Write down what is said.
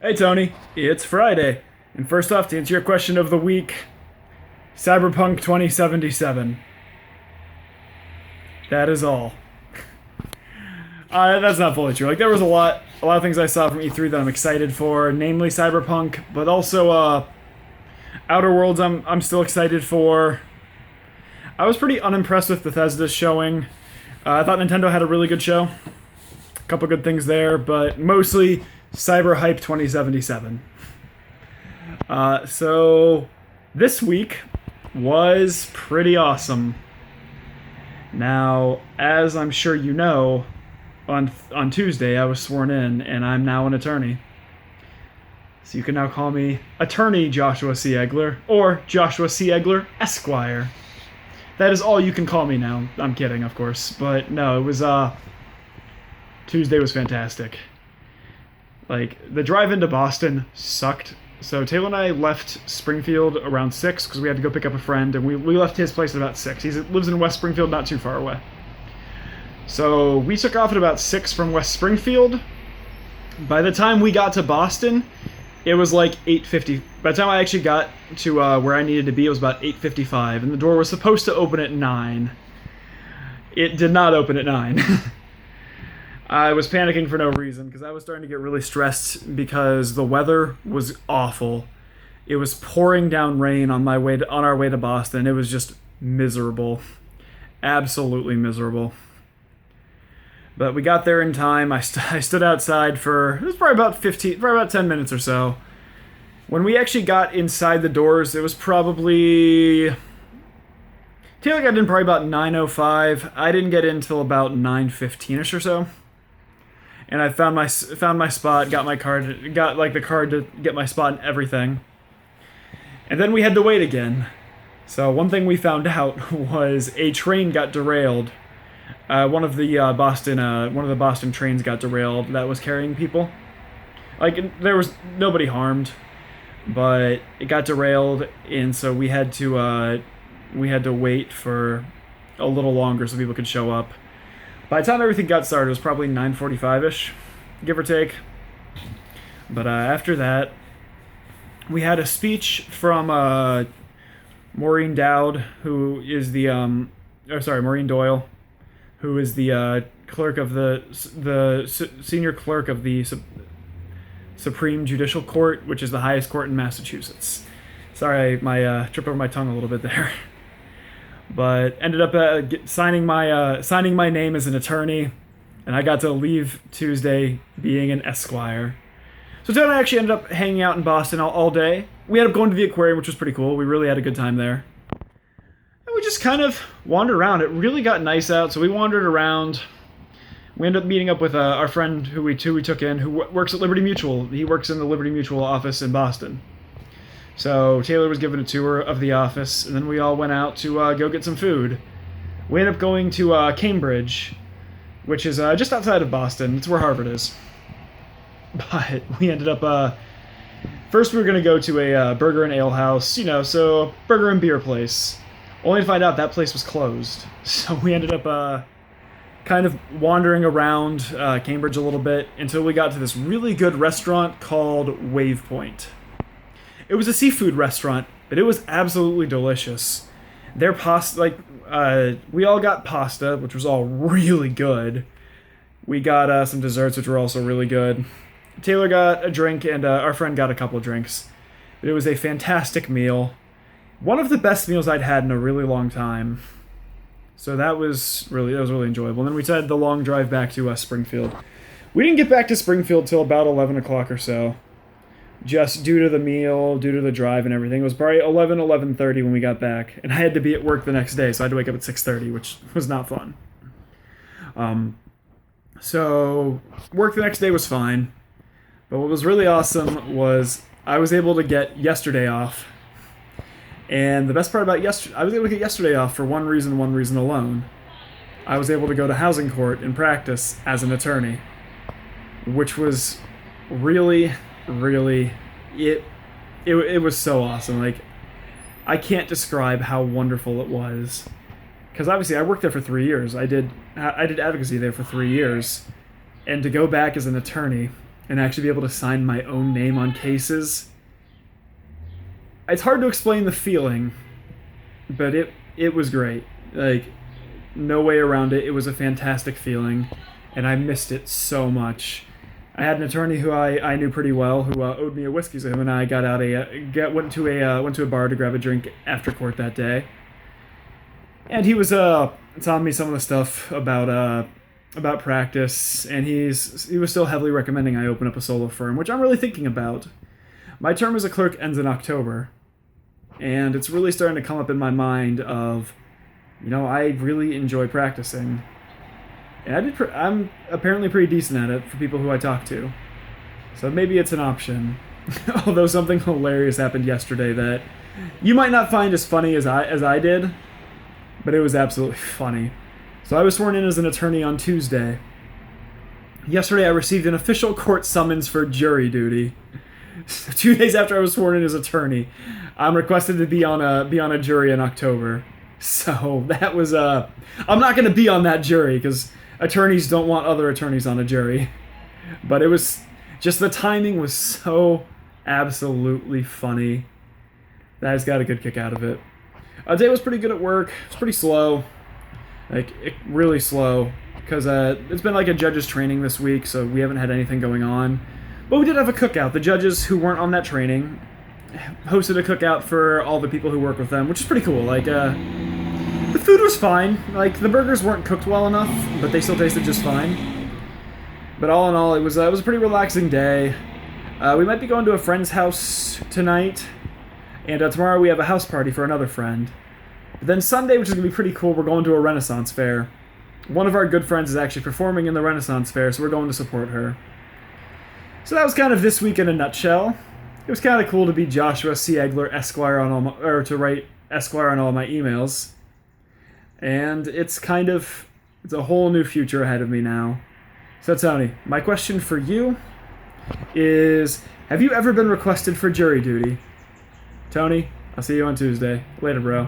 Hey Tony, it's Friday. And first off, to answer your question of the week, Cyberpunk 2077. That is all. That's not fully true. Like there was a lot of things I saw from E3 that I'm excited for, namely Cyberpunk, but also Outer Worlds. I'm still excited for. I was pretty unimpressed with Bethesda's showing. I thought Nintendo had a really good show. A couple good things there, but mostly Cyber Hype 2077. So this week was pretty awesome. Now, as I'm sure you know, on Tuesday I was sworn in, and I'm now an attorney. So you can now call me Attorney Joshua C. Egler, or Joshua C. Egler Esquire. That is all you can call me now. I'm kidding, of course, but no, it was Tuesday was fantastic. Like the drive into Boston sucked. So Taylor and I left Springfield around 6 because we had to go pick up a friend, and we left his place at about 6. He lives in West Springfield, not too far away. So we took off at about 6 from West Springfield. By the time we got to Boston, it was like 8:50. By the time I actually got to where I needed to be, it was about 8:55, and the door was supposed to open at 9. It did not open at 9. I was panicking for no reason because I was starting to get really stressed because the weather was awful. It was pouring down rain on our way to Boston. It was just miserable, absolutely miserable. But we got there in time. I stood outside for it was probably about 10 minutes or so. When we actually got inside the doors, it was probably. Taylor got in probably about 9:05. I didn't get in till about 9:15ish or so. And I found my spot, got my card, got like the card to get my spot and everything. And then we had to wait again. So one thing we found out was a train got derailed. One of the Boston trains got derailed that was carrying people. Like there was nobody harmed, but it got derailed, and so we had to wait for a little longer so people could show up. By the time everything got started, it was probably 9:45ish, give or take. But after that, we had a speech from Maureen Dowd, who is Maureen Doyle, who is the clerk of the senior clerk of the Supreme Judicial Court, which is the highest court in Massachusetts. Sorry, my tripped over my tongue a little bit there. But ended up signing my name as an attorney, and I got to leave Tuesday being an esquire. So today I actually ended up hanging out in Boston all day. We ended up going to the aquarium, which was pretty cool. We really had a good time there. And we just kind of wandered around. It really got nice out, so we wandered around. We ended up meeting up with our friend who we took in, who works at Liberty Mutual. He works in the Liberty Mutual office in Boston. So Taylor was given a tour of the office, and then we all went out to go get some food. We ended up going to Cambridge, which is just outside of Boston. It's where Harvard is. But we ended up... first we were going to go to a burger and ale house, so burger and beer place. Only to find out that place was closed. So we ended up kind of wandering around Cambridge a little bit until we got to this really good restaurant called Wave Point. It was a seafood restaurant, but it was absolutely delicious. Their pasta, we all got pasta, which was all really good. We got some desserts, which were also really good. Taylor got a drink, and our friend got a couple drinks. But it was a fantastic meal. One of the best meals I'd had in a really long time. So that was really enjoyable. And then we had the long drive back to Springfield. We didn't get back to Springfield till about 11 o'clock or so. Just due to the meal, due to the drive and everything. It was probably 11:30 when we got back. And I had to be at work the next day, so I had to wake up at 6:30, which was not fun. So work the next day was fine. But what was really awesome was I was able to get yesterday off. And the best part about yesterday, I was able to get yesterday off for one reason alone. I was able to go to housing court and practice as an attorney, which was really, it was so awesome. Like, I can't describe how wonderful it was. Because obviously I worked there for 3 years. I did advocacy there for 3 years. And to go back as an attorney, and actually be able to sign my own name on cases. It's hard to explain the feeling, but it was great. Like, no way around it. It was a fantastic feeling, and I missed it so much. I had an attorney who I knew pretty well who owed me a whiskey, so him and I got out went to a bar to grab a drink after court that day, and he was telling me some of the stuff about practice, and he was still heavily recommending I open up a solo firm, which I'm really thinking about. My term as a clerk ends in October, and it's really starting to come up in my mind of, I really enjoy practicing. And I'm apparently pretty decent at it for people who I talk to. So maybe it's an option. Although something hilarious happened yesterday that you might not find as funny as I did, but it was absolutely funny. So I was sworn in as an attorney on Tuesday. Yesterday I received an official court summons for jury duty. 2 days after I was sworn in as attorney, I'm requested to be on a jury in October. So that was I'm not going to be on that jury because attorneys don't want other attorneys on a jury. But it was just, the timing was so absolutely funny that I just got a good kick out of it. Day was pretty good at work. It's pretty slow, really slow, because it's been like a judge's training this week, so we haven't had anything going on. But we did have a cookout. The judges who weren't on that training hosted a cookout for all the people who work with them, which is pretty cool. The food was fine. The burgers weren't cooked well enough, but they still tasted just fine. But all in all, it was a pretty relaxing day. We might be going to a friend's house tonight, and tomorrow we have a house party for another friend. But then Sunday, which is going to be pretty cool, we're going to a Renaissance fair. One of our good friends is actually performing in the Renaissance fair, so we're going to support her. So that was kind of this week in a nutshell. It was kind of cool to be Joshua C. Egler, Esquire, to write Esquire on all my emails. And it's a whole new future ahead of me now. So Tony, my question for you is, have you ever been requested for jury duty? Tony, I'll see you on Tuesday. Later, bro.